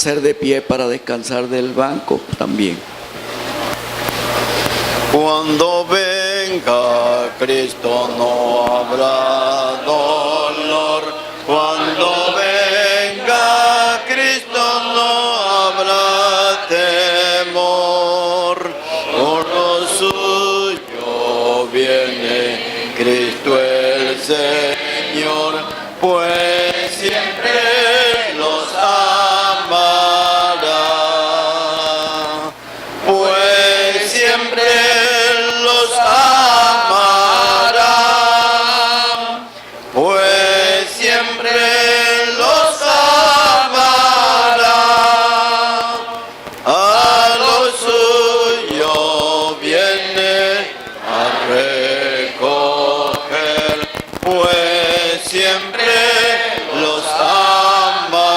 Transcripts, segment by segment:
permanecer de pie para descansar del banco también. Cuando venga Cristo no habrá dolor. Cuando venga Cristo no habrá temor. Por lo suyo viene Cristo el Señor, pues siempre los amará. Pues siempre los amará, pues siempre los amará. A lo suyo viene a recoger, pues siempre los amará.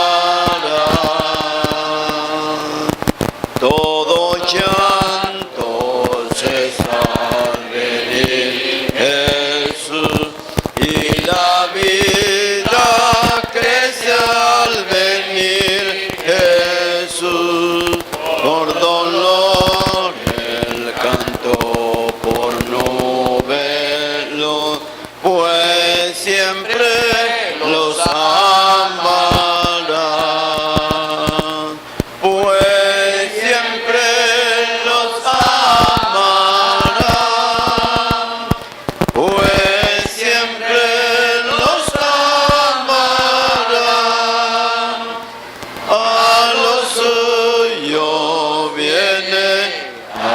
Todo llanto cesa al venir Jesús, y la vida crece al venir Jesús. Por dolor el canto, por no verlo, pues siempre los amará. Pues siempre los amará, pues siempre los amará. A lo suyo viene a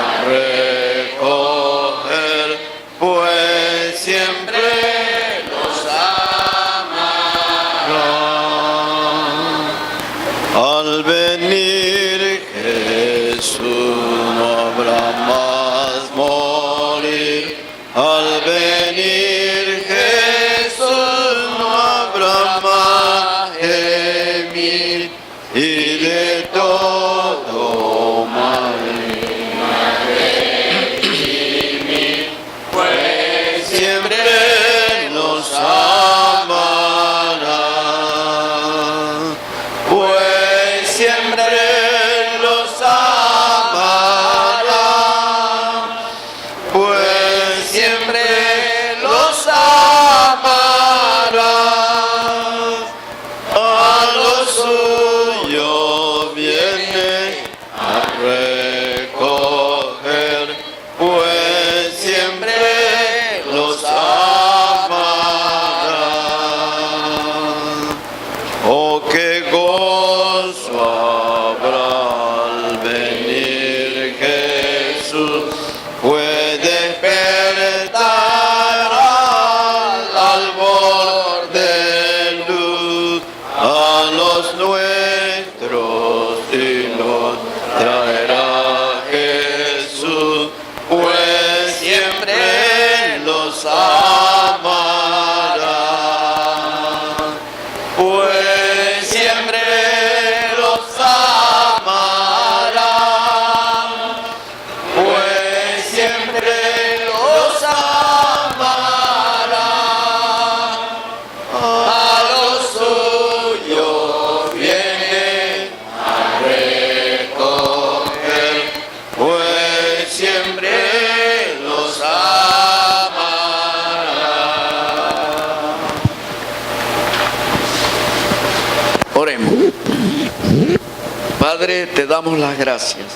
recoger, pues siempre los amará. Al venir Jesús no habrá más morir. Al venir Jesús no habrá más gemir, y de todo mal redimir, pues siempre nos amará. Pues siempre los amará, pues siempre los amará. A lo suyo viene a recoger, pues siempre los amará. Oh, qué gozo habrá al venir Jesús, pues despertar al albor de luz a los nuestros, y los traerá Jesús, pues siempre los amará. Pues siempre los amará, pues siempre los amará. A lo suyo viene a recoger, pues siempre los amará. Oremos. Padre, te damos las gracias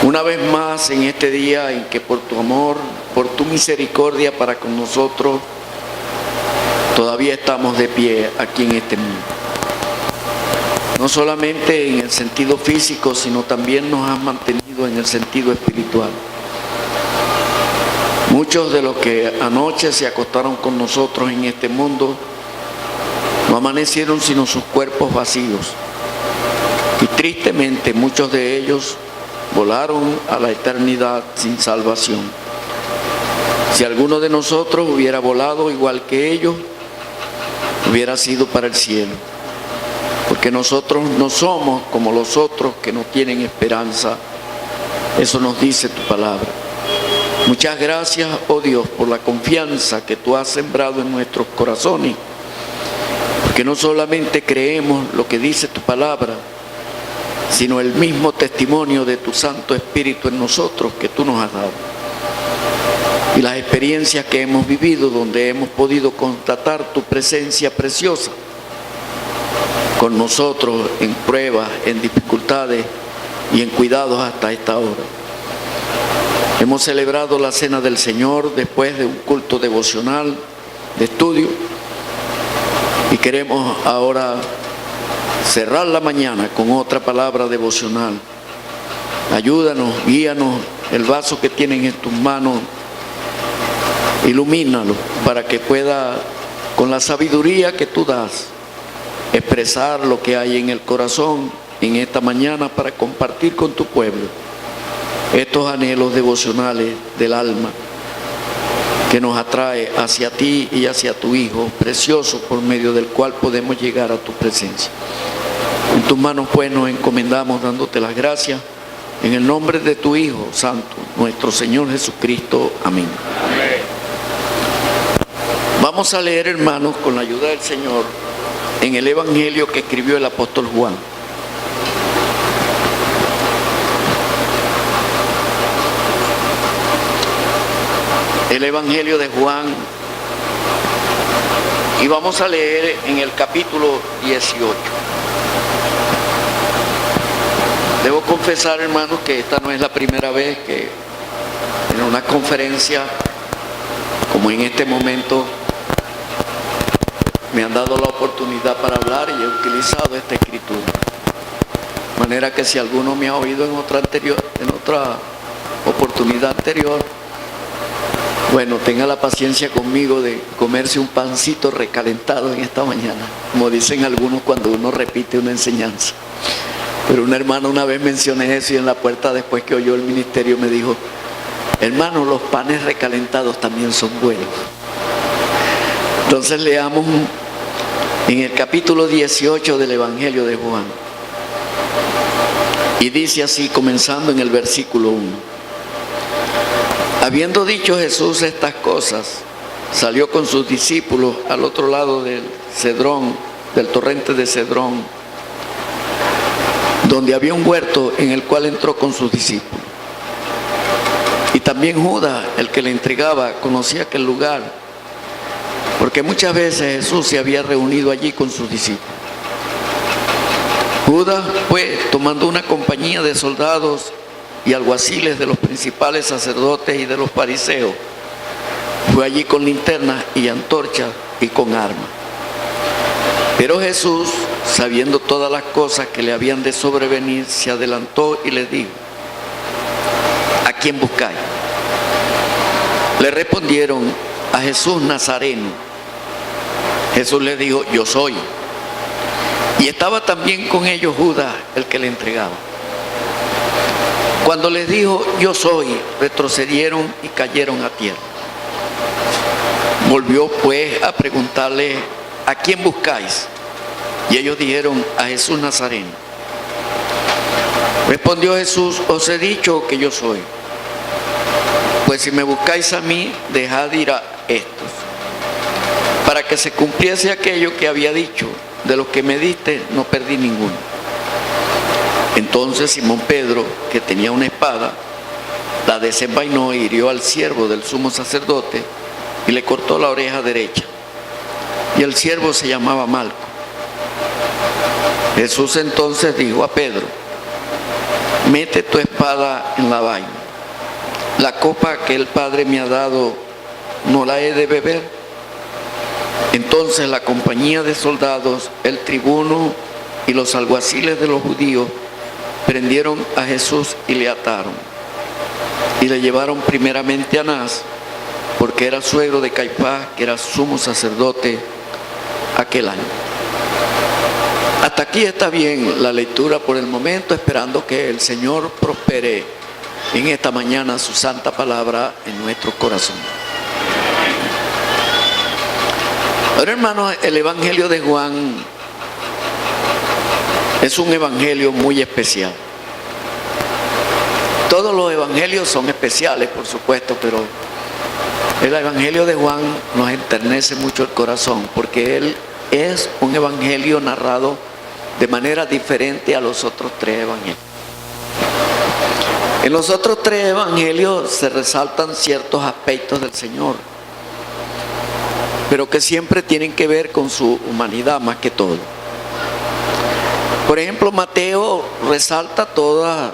una vez más en este día en que por tu amor, por tu misericordia para con nosotros, todavía estamos de pie aquí en este mundo. No solamente en el sentido físico, sino también nos has mantenido en el sentido espiritual. Muchos de los que anoche se acostaron con nosotros en este mundo no amanecieron sino sus cuerpos vacíos. Y tristemente muchos de ellos volaron a la eternidad sin salvación. Si alguno de nosotros hubiera volado igual que ellos, hubiera sido para el cielo. Porque nosotros no somos como los otros que no tienen esperanza. Eso nos dice tu palabra. Muchas gracias, oh Dios, por la confianza que tú has sembrado en nuestros corazones. Porque no solamente creemos lo que dice tu palabra, sino el mismo testimonio de tu Santo Espíritu en nosotros que tú nos has dado. Y las experiencias que hemos vivido, donde hemos podido constatar tu presencia preciosa con nosotros en pruebas, en dificultades y en cuidados hasta esta hora. Hemos celebrado la Cena del Señor después de un culto devocional de estudio y queremos ahora cerrar la mañana con otra palabra devocional. Ayúdanos, guíanos, el vaso que tienen en tus manos, ilumínalo para que pueda, con la sabiduría que tú das, expresar lo que hay en el corazón en esta mañana para compartir con tu pueblo estos anhelos devocionales del alma que nos atrae hacia ti y hacia tu Hijo precioso, por medio del cual podemos llegar a tu presencia. En tus manos pues nos encomendamos dándote las gracias en el nombre de tu Hijo Santo, nuestro Señor Jesucristo. Amén. Amén. Vamos a leer, hermanos, con la ayuda del Señor, en el Evangelio que escribió el apóstol Juan. El Evangelio de Juan, y vamos a leer en el capítulo 18. Debo confesar, hermanos, que esta no es la primera vez que en una conferencia, como en este momento, me han dado la oportunidad para hablar y he utilizado esta escritura. De manera que si alguno me ha oído en otra oportunidad anterior, bueno, tenga la paciencia conmigo de comerse un pancito recalentado en esta mañana, como dicen algunos cuando uno repite una enseñanza. Pero una hermana una vez mencioné eso y en la puerta, después que oyó el ministerio, me dijo: hermano, los panes recalentados también son buenos. Entonces leamos en el capítulo 18 del Evangelio de Juan. Y dice así, comenzando en el versículo 1. Habiendo dicho Jesús estas cosas, salió con sus discípulos al otro lado del Cedrón, del torrente de Cedrón, donde había un huerto en el cual entró con sus discípulos. Y también Judas, el que le entregaba, conocía aquel lugar, porque muchas veces Jesús se había reunido allí con sus discípulos. Judas, pues, tomando una compañía de soldados y alguaciles de los principales sacerdotes y de los fariseos, fue allí con linternas y antorchas y con armas. Pero Jesús, sabiendo todas las cosas que le habían de sobrevenir, se adelantó y les dijo: ¿a quién buscáis? Le respondieron: a Jesús Nazareno. Jesús les dijo: yo soy. Y estaba también con ellos Judas, el que le entregaba. Cuando les dijo: yo soy, retrocedieron y cayeron a tierra. Volvió pues a preguntarle: ¿a quién buscáis? Y ellos dijeron: a Jesús Nazareno. Respondió Jesús: os he dicho que yo soy. Pues si me buscáis a mí, dejad ir a estos, para que se cumpliese aquello que había dicho: de los que me diste no perdí ninguno. Entonces Simón Pedro, que tenía una espada, la desenvainó y hirió al siervo del sumo sacerdote y le cortó la oreja derecha. Y el siervo se llamaba Malco. Jesús entonces dijo a Pedro: mete tu espada en la vaina. La copa que el Padre me ha dado, ¿no la he de beber? Entonces la compañía de soldados, el tribuno y los alguaciles de los judíos prendieron a Jesús y le ataron. Y le llevaron primeramente a Anás, porque era suegro de Caifás, que era sumo sacerdote aquel año. Hasta aquí está bien la lectura por el momento, esperando que el Señor prospere en esta mañana su santa palabra en nuestro corazón. Ahora, hermanos, el Evangelio de Juan es un evangelio muy especial. Todos los evangelios son especiales, por supuesto, pero el Evangelio de Juan nos enternece mucho el corazón, porque él es un evangelio narrado de manera diferente a los otros tres evangelios. En los otros tres evangelios se resaltan ciertos aspectos del Señor, pero que siempre tienen que ver con su humanidad más que todo. Por ejemplo, Mateo resalta todas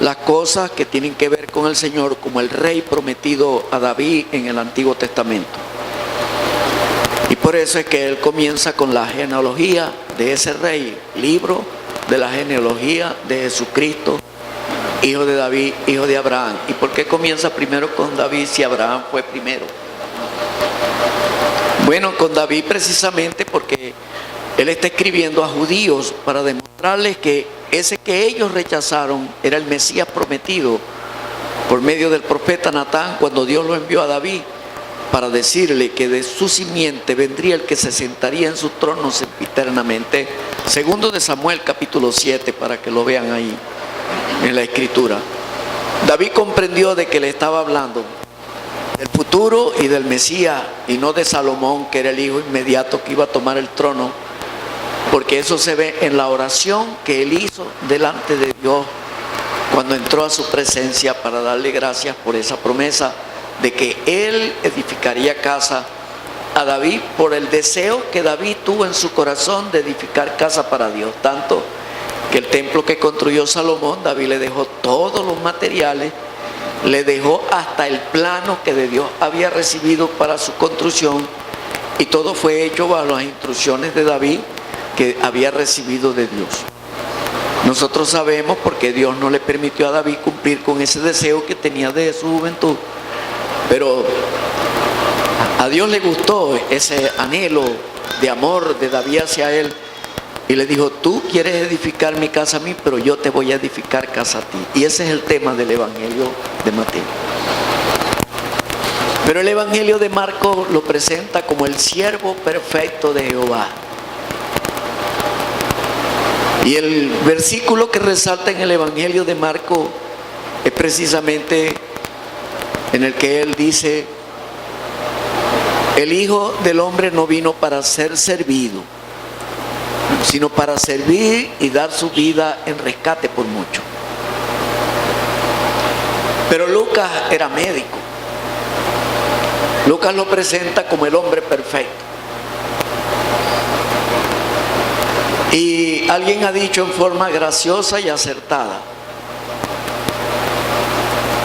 las cosas que tienen que ver con el Señor, como el rey prometido a David en el Antiguo Testamento. Y por eso es que él comienza con la genealogía de ese rey, libro de la genealogía de Jesucristo, hijo de David, hijo de Abraham. ¿Y por qué comienza primero con David si Abraham fue primero? Bueno, con David precisamente porque él está escribiendo a judíos para demostrarles que ese que ellos rechazaron era el Mesías prometido por medio del profeta Natán, cuando Dios lo envió a David para decirle que de su simiente vendría el que se sentaría en su trono sempiternamente. Segundo de Samuel capítulo 7, para que lo vean ahí en la escritura. David comprendió de que le estaba hablando del futuro y del Mesías, y no de Salomón, que era el hijo inmediato que iba a tomar el trono, porque eso se ve en la oración que él hizo delante de Dios cuando entró a su presencia para darle gracias por esa promesa de que él edificaría casa a David, por el deseo que David tuvo en su corazón de edificar casa para Dios. Tanto que el templo que construyó Salomón, David le dejó todos los materiales, le dejó hasta el plano que de Dios había recibido para su construcción, y todo fue hecho bajo las instrucciones de David que había recibido de Dios. Nosotros sabemos porque Dios no le permitió a David cumplir con ese deseo que tenía desde su juventud, pero a Dios le gustó ese anhelo de amor de David hacia él, y le dijo: tú quieres edificar mi casa a mí, pero yo te voy a edificar casa a ti. Y ese es el tema del evangelio de Mateo. Pero el evangelio de Marcos lo presenta como el siervo perfecto de Jehová. Y el versículo que resalta en el evangelio de Marcos es precisamente en el que él dice: el Hijo del Hombre no vino para ser servido, sino para servir y dar su vida en rescate por mucho. Pero Lucas era médico. Lucas lo presenta como el hombre perfecto. Y alguien ha dicho en forma graciosa y acertada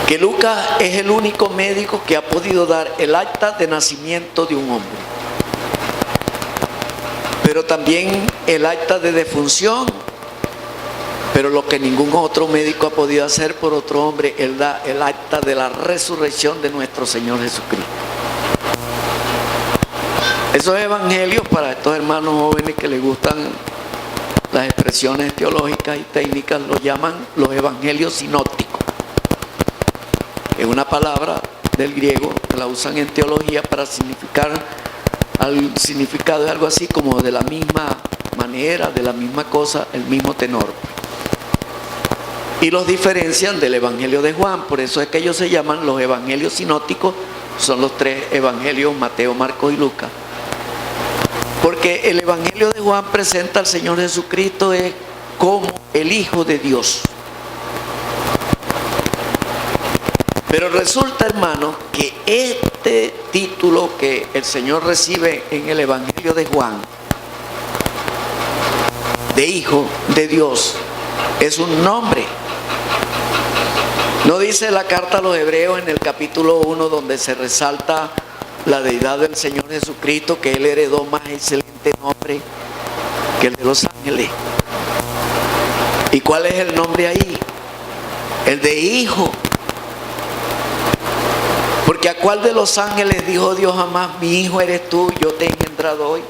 que Lucas es el único médico que ha podido dar el acta de nacimiento de un hombre, pero también el acta de defunción. Pero lo que ningún otro médico ha podido hacer por otro hombre, él da el acta de la resurrección de nuestro Señor Jesucristo. Esos evangelios, para estos hermanos jóvenes que les gustan las expresiones teológicas y técnicas, los llaman los evangelios sinópticos. Es una palabra del griego que la usan en teología para significar, el significado es algo así como de la misma manera, de la misma cosa, el mismo tenor. Y los diferencian del evangelio de Juan, por eso es que ellos se llaman los evangelios sinópticos. Son los tres evangelios: Mateo, Marcos y Lucas. Porque el evangelio de Juan presenta al Señor Jesucristo como el Hijo de Dios. Pero resulta, hermano, que este título que el Señor recibe en el evangelio de Juan, de Hijo de Dios, es un nombre. ¿No dice la carta a los Hebreos en el capítulo 1, donde se resalta la deidad del Señor Jesucristo, que Él heredó más excelente nombre que el de los ángeles? ¿Y cuál es el nombre ahí? El de Hijo. Porque ¿a cuál de los ángeles dijo Dios jamás: mi hijo eres tú, yo te he engendrado hoy?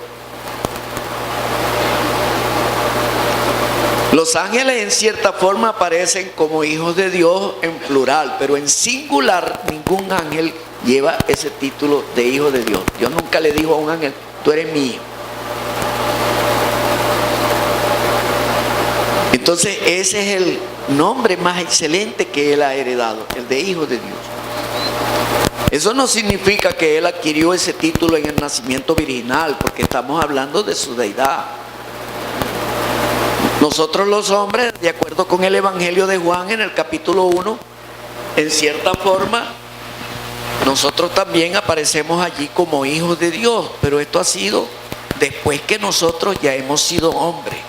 Los ángeles en cierta forma aparecen como hijos de Dios en plural, pero en singular ningún ángel lleva ese título de hijo de Dios. Dios nunca le dijo a un ángel: tú eres mi hijo. Entonces ese es el nombre más excelente que él ha heredado, el de hijo de Dios. Eso no significa que él adquirió ese título en el nacimiento virginal, porque estamos hablando de su deidad. Nosotros los hombres, de acuerdo con el Evangelio de Juan en el capítulo 1, en cierta forma, nosotros también aparecemos allí como hijos de Dios, pero esto ha sido después que nosotros ya hemos sido hombres,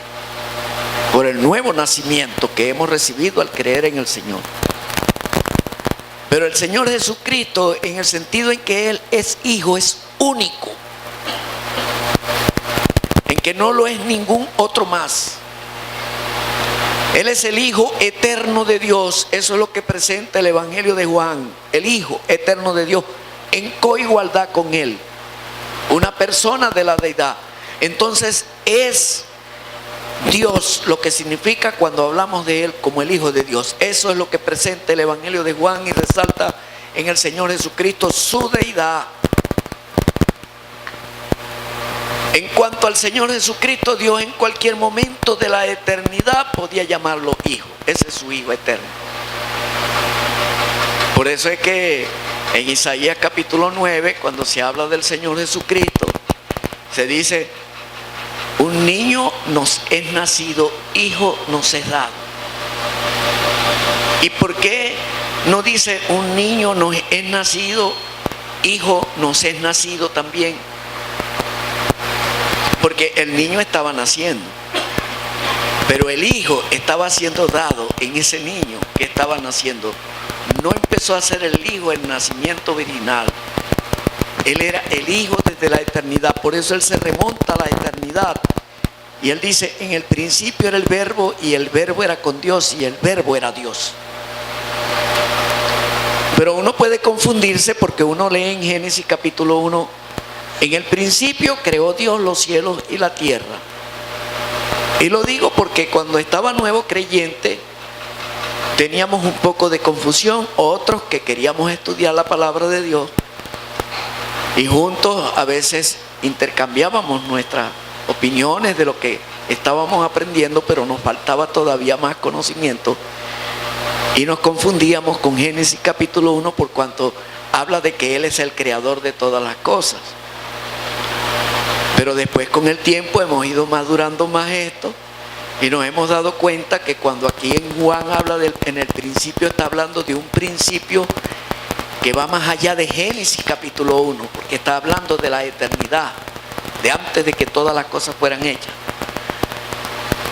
por el nuevo nacimiento que hemos recibido al creer en el Señor. Pero el Señor Jesucristo, en el sentido en que Él es hijo, es único, en que no lo es ningún otro más. Él es el Hijo eterno de Dios. Eso es lo que presenta el Evangelio de Juan. El Hijo eterno de Dios en coigualdad con Él. Una persona de la deidad. Entonces es Dios lo que significa cuando hablamos de Él como el Hijo de Dios. Eso es lo que presenta el Evangelio de Juan y resalta en el Señor Jesucristo su deidad. En cuanto al Señor Jesucristo, Dios en cualquier momento de la eternidad podía llamarlo Hijo. Ese es su Hijo eterno. Por eso es que en Isaías capítulo 9, cuando se habla del Señor Jesucristo, se dice: un niño nos es nacido, hijo nos es dado. ¿Y por qué no dice un niño nos es nacido, hijo nos es nacido también? Porque el niño estaba naciendo, pero el hijo estaba siendo dado en ese niño que estaba naciendo. No empezó a ser el hijo el nacimiento virginal. Él era el hijo desde la eternidad. Por eso él se remonta a la eternidad. Y él dice: en el principio era el verbo, y el verbo era con Dios, y el verbo era Dios. Pero uno puede confundirse porque uno lee en Génesis capítulo 1: en el principio creó Dios los cielos y la tierra. Y lo digo porque cuando estaba nuevo creyente teníamos un poco de confusión, otros que queríamos estudiar la palabra de Dios, y juntos a veces intercambiábamos nuestras opiniones de lo que estábamos aprendiendo, pero nos faltaba todavía más conocimiento y nos confundíamos con Génesis capítulo 1 por cuanto habla de que Él es el creador de todas las cosas. Pero después, con el tiempo, hemos ido madurando más esto y nos hemos dado cuenta que cuando aquí en Juan habla en el principio, está hablando de un principio que va más allá de Génesis capítulo 1, porque está hablando de la eternidad, de antes de que todas las cosas fueran hechas.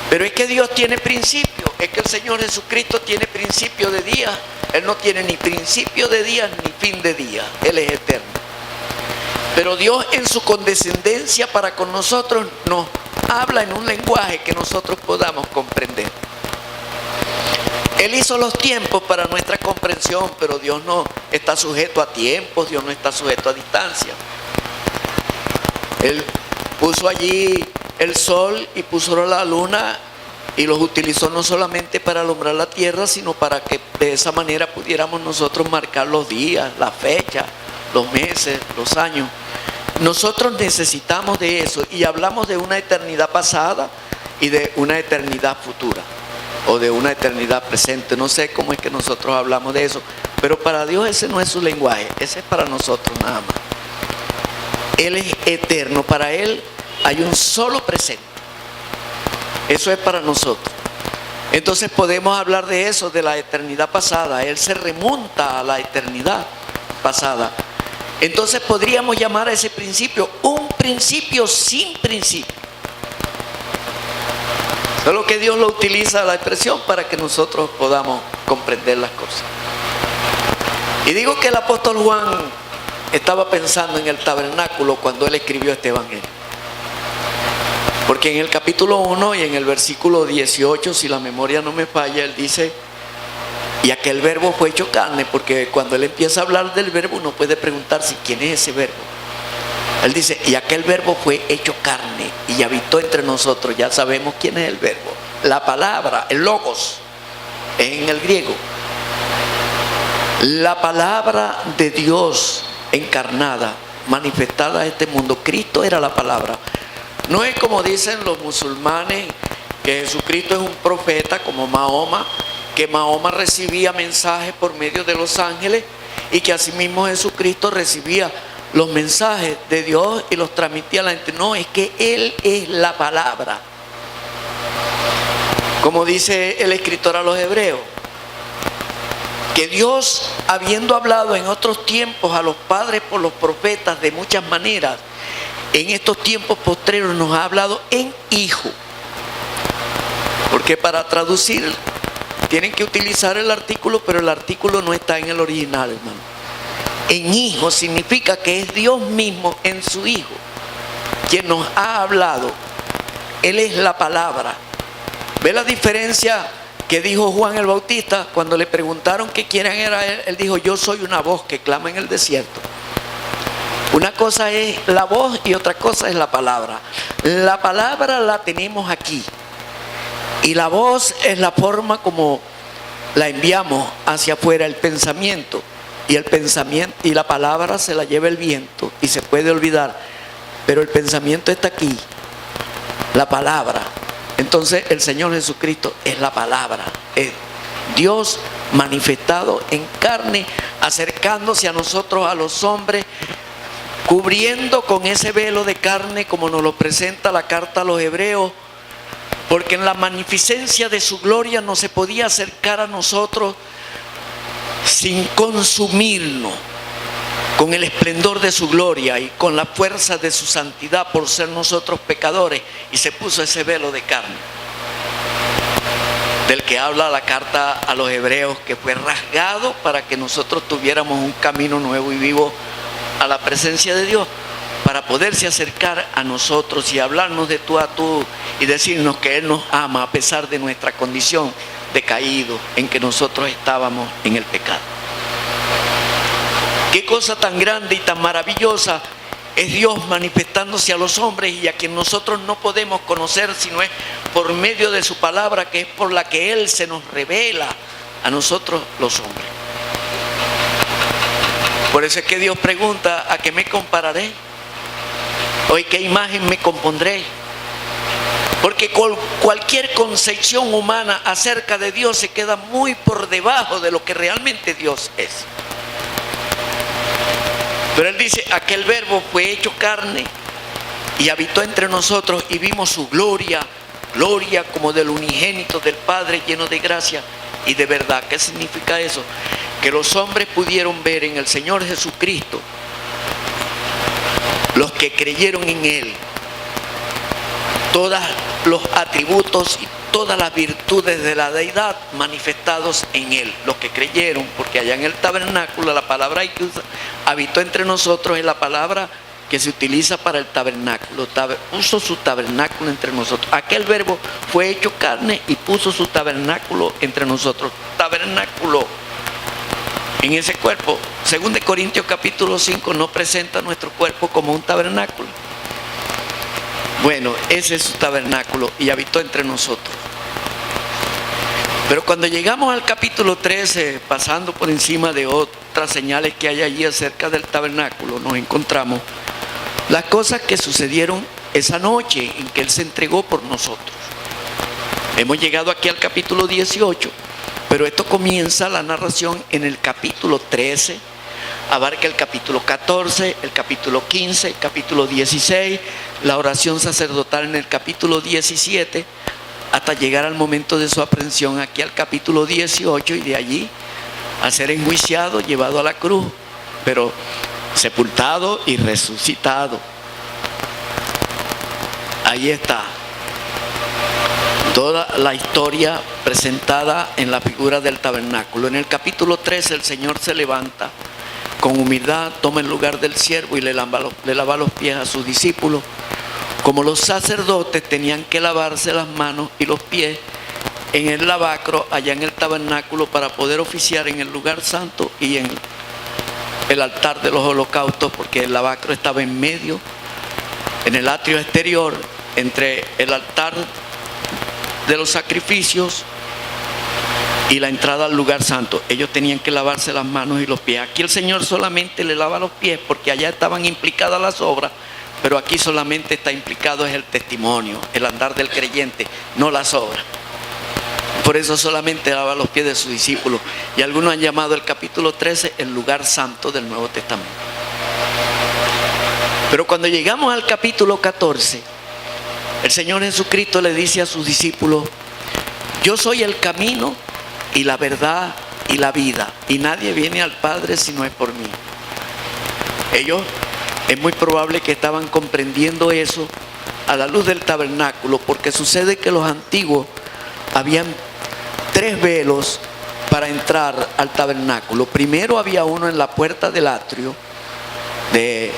Pero es que Dios tiene principio, es que el Señor Jesucristo tiene principio de día. Él no tiene ni principio de día ni fin de día. Él es eterno. Pero Dios, en su condescendencia para con nosotros, nos habla en un lenguaje que nosotros podamos comprender. Él hizo los tiempos para nuestra comprensión, pero Dios no está sujeto a tiempos, Dios no está sujeto a distancia. Él puso allí el sol y puso la luna y los utilizó no solamente para alumbrar la tierra, sino para que de esa manera pudiéramos nosotros marcar los días, las fechas, los meses, los años. Nosotros necesitamos de eso, y hablamos de una eternidad pasada y de una eternidad futura, o de una eternidad presente. No sé cómo es que nosotros hablamos de eso, pero para Dios ese no es su lenguaje, ese es para nosotros nada más. Él es eterno, para Él hay un solo presente. Eso es para nosotros. Entonces podemos hablar de eso, de la eternidad pasada. Él se remonta a la eternidad pasada. Entonces podríamos llamar a ese principio un principio sin principio. Solo que Dios lo utiliza la expresión para que nosotros podamos comprender las cosas. Y digo que el apóstol Juan estaba pensando en el tabernáculo cuando él escribió este evangelio. Porque en el capítulo 1 y en el versículo 18, si la memoria no me falla, él dice: y aquel verbo fue hecho carne, porque cuando él empieza a hablar del verbo uno puede preguntarse quién es ese verbo. Él dice: y aquel verbo fue hecho carne y habitó entre nosotros. Ya sabemos quién es el verbo. La palabra, el logos, en el griego. La palabra de Dios encarnada, manifestada a este mundo. Cristo era la palabra. No es como dicen los musulmanes, que Jesucristo es un profeta como Mahoma, que Mahoma recibía mensajes por medio de los ángeles y que asimismo Jesucristo recibía los mensajes de Dios y los transmitía a la gente. No, es que Él es la palabra. Como dice el escritor a los Hebreos, que Dios, habiendo hablado en otros tiempos a los padres por los profetas de muchas maneras, en estos tiempos postreros nos ha hablado en Hijo. Porque para traducir tienen que utilizar el artículo, pero el artículo no está en el original, hermano. En Hijo significa que es Dios mismo en su Hijo quien nos ha hablado. Él es la palabra. ¿Ve la diferencia que dijo Juan el Bautista cuando le preguntaron que quién era él? Él dijo: yo soy una voz que clama en el desierto. Una cosa es la voz y otra cosa es la palabra. La palabra la tenemos aquí y la voz es la forma como la enviamos hacia afuera, el pensamiento. Y el pensamiento y la palabra se la lleva el viento y se puede olvidar, pero el pensamiento está aquí, la palabra. Entonces el Señor Jesucristo es la palabra, es Dios manifestado en carne, acercándose a nosotros, a los hombres, cubriendo con ese velo de carne, como nos lo presenta la carta a los Hebreos, porque en la magnificencia de su gloria no se podía acercar a nosotros sin consumirnos con el esplendor de su gloria y con la fuerza de su santidad por ser nosotros pecadores, y se puso ese velo de carne del que habla la carta a los Hebreos, que fue rasgado para que nosotros tuviéramos un camino nuevo y vivo a la presencia de Dios, para poderse acercar a nosotros y hablarnos de tú a tú y decirnos que Él nos ama a pesar de nuestra condición decaído en que nosotros estábamos en el pecado. Qué cosa tan grande y tan maravillosa es Dios manifestándose a los hombres, y a quien nosotros no podemos conocer sino es por medio de su palabra, que es por la que Él se nos revela a nosotros los hombres. Por eso es que Dios pregunta: ¿a qué me compararé? ¿O en qué imagen me compondré? Porque cualquier concepción humana acerca de Dios se queda muy por debajo de lo que realmente Dios es. Pero Él dice: aquel verbo fue hecho carne y habitó entre nosotros, y vimos su gloria, gloria como del unigénito del Padre, lleno de gracia y de verdad. ¿Qué significa eso? Que los hombres pudieron ver en el Señor Jesucristo, los que creyeron en Él, todos los atributos y todas las virtudes de la deidad manifestados en Él. Los que creyeron, porque allá en el tabernáculo, la palabra que usa, habitó entre nosotros, es la palabra que se utiliza para el tabernáculo. Puso su tabernáculo entre nosotros. Aquel verbo fue hecho carne y puso su tabernáculo entre nosotros. Tabernáculo en ese cuerpo. 2 Corintios capítulo 5 no presenta nuestro cuerpo como un tabernáculo. Bueno, ese es su tabernáculo y habitó entre nosotros. Pero cuando llegamos al capítulo 13, pasando por encima de otras señales que hay allí acerca del tabernáculo, nos encontramos las cosas que sucedieron esa noche en que Él se entregó por nosotros. Hemos llegado aquí al capítulo 18, pero esto comienza la narración en el capítulo 13, abarca el capítulo 14, el capítulo 15, el capítulo 16, la oración sacerdotal en el capítulo 17, hasta llegar al momento de su aprehensión aquí al capítulo 18, y de allí a ser enjuiciado, llevado a la cruz, pero sepultado y resucitado. Ahí está toda la historia presentada en la figura del tabernáculo. En el capítulo 13 el Señor se levanta con humildad, toma el lugar del siervo y le lava los pies a sus discípulos. Como los sacerdotes tenían que lavarse las manos y los pies en el lavacro, allá en el tabernáculo, para poder oficiar en el lugar santo y en el altar de los holocaustos, porque el lavacro estaba en medio, en el atrio exterior, entre el altar de los sacrificios y la entrada al lugar santo. Ellos tenían que lavarse las manos y los pies. Aquí el Señor solamente le lava los pies, porque allá estaban implicadas las obras, pero aquí solamente está implicado es el testimonio, el andar del creyente, no las obras. Por eso solamente lava los pies de sus discípulos. Y algunos han llamado el capítulo 13 el lugar santo del Nuevo Testamento. Pero cuando llegamos al capítulo 14, el Señor Jesucristo le dice a sus discípulos: yo soy el camino y la verdad y la vida, y nadie viene al Padre si no es por mí. Ellos es muy probable que estaban comprendiendo eso a la luz del tabernáculo, porque sucede que los antiguos habían 3 velos para entrar al tabernáculo. Primero había uno en la puerta del atrio de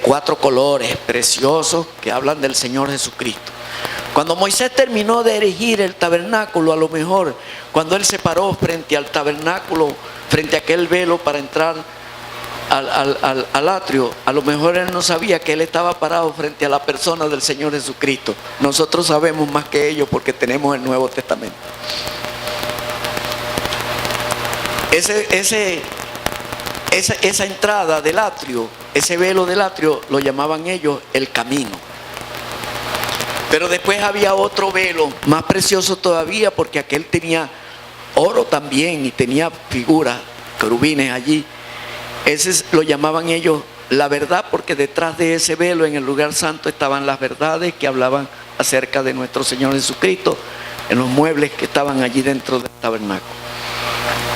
4 colores preciosos que hablan del Señor Jesucristo. Cuando Moisés terminó de erigir el tabernáculo, a lo mejor cuando él se paró frente al tabernáculo, frente a aquel velo para entrar al atrio, a lo mejor él no sabía que él estaba parado frente a la persona del Señor Jesucristo. Nosotros sabemos más que ellos porque tenemos el Nuevo Testamento. Esa entrada del atrio, ese velo del atrio, lo llamaban ellos el camino. Pero después había otro velo más precioso todavía, porque aquel tenía oro también y tenía figuras, querubines allí. Ese lo llamaban ellos la verdad, porque detrás de ese velo en el lugar santo estaban las verdades que hablaban acerca de nuestro Señor Jesucristo en los muebles que estaban allí dentro del tabernáculo.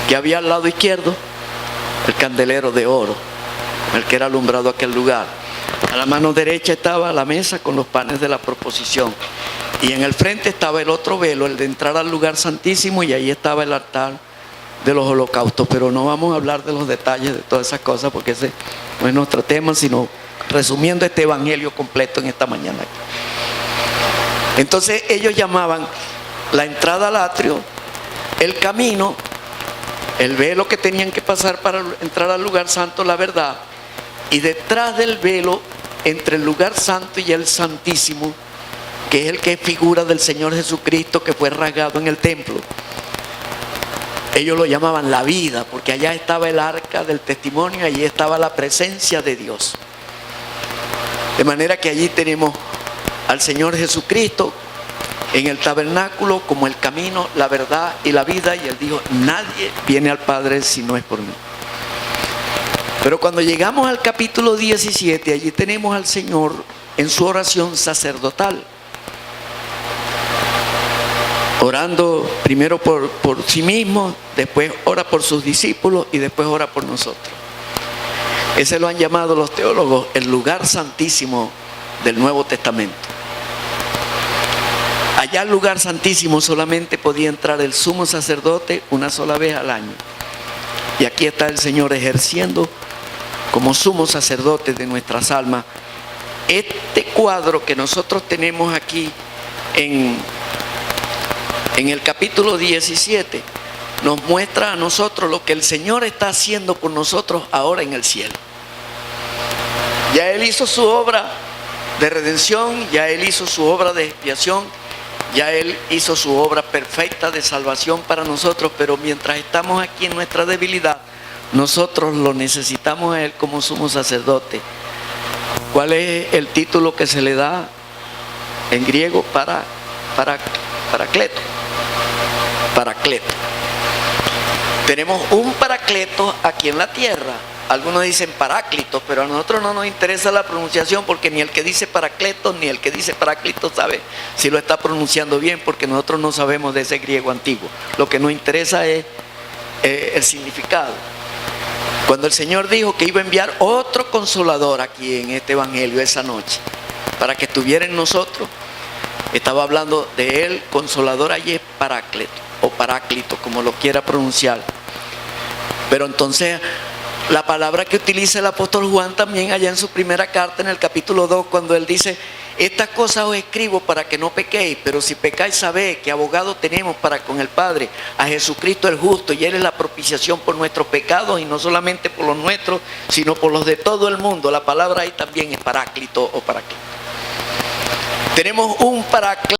Que había al lado izquierdo el candelero de oro, el que era alumbrado aquel lugar. A la mano derecha estaba la mesa con los panes de la proposición, y en el frente estaba el otro velo, el de entrar al lugar santísimo, y ahí estaba el altar de los holocaustos. Pero no vamos a hablar de los detalles de todas esas cosas, porque ese no es nuestro tema, sino resumiendo este evangelio completo en esta mañana. Entonces ellos llamaban la entrada al atrio el camino, el velo que tenían que pasar para entrar al lugar santo, la verdad, y detrás del velo, entre el lugar santo y el santísimo, que es el que es figura del Señor Jesucristo, que fue rasgado en el templo, ellos lo llamaban la vida, porque allá estaba el arca del testimonio, allí estaba la presencia de Dios. De manera que allí tenemos al Señor Jesucristo en el tabernáculo como el camino, la verdad y la vida, y él dijo: nadie viene al Padre si no es por mí. Pero cuando llegamos al capítulo 17, allí tenemos al Señor en su oración sacerdotal, orando primero por sí mismo, después ora por sus discípulos y después ora por nosotros. Ese lo han llamado los teólogos el lugar santísimo del Nuevo Testamento. Allá al lugar santísimo solamente podía entrar el sumo sacerdote una sola vez al año. Y aquí está el Señor ejerciendo como sumo sacerdote de nuestras almas. Este cuadro que nosotros tenemos aquí en el capítulo 17 nos muestra a nosotros lo que el Señor está haciendo por nosotros ahora en el cielo. Ya Él hizo su obra de redención, ya Él hizo su obra de expiación, ya Él hizo su obra perfecta de salvación para nosotros, pero mientras estamos aquí en nuestra debilidad, nosotros lo necesitamos a Él como sumo sacerdote. ¿Cuál es el título que se le da en griego? Paracleto. Paracleto. Tenemos un paracleto aquí en la tierra. Algunos dicen paráclito, pero a nosotros no nos interesa la pronunciación, porque ni el que dice paracleto ni el que dice paráclito sabe si lo está pronunciando bien, porque nosotros no sabemos de ese griego antiguo. Lo que nos interesa es el significado. Cuando el Señor dijo que iba a enviar otro consolador aquí en este evangelio esa noche, para que estuviera en nosotros, estaba hablando de él, consolador. Allí es paráclito o paráclito, como lo quiera pronunciar. Pero entonces la palabra que utiliza el apóstol Juan también allá en su primera carta, en el capítulo 2, cuando él dice: estas cosas os escribo para que no pequéis, pero si pecáis, sabed que abogado tenemos para con el Padre, a Jesucristo el justo, y Él es la propiciación por nuestros pecados, y no solamente por los nuestros, sino por los de todo el mundo. La palabra ahí también es paráclito o paráclito. Tenemos un paráclito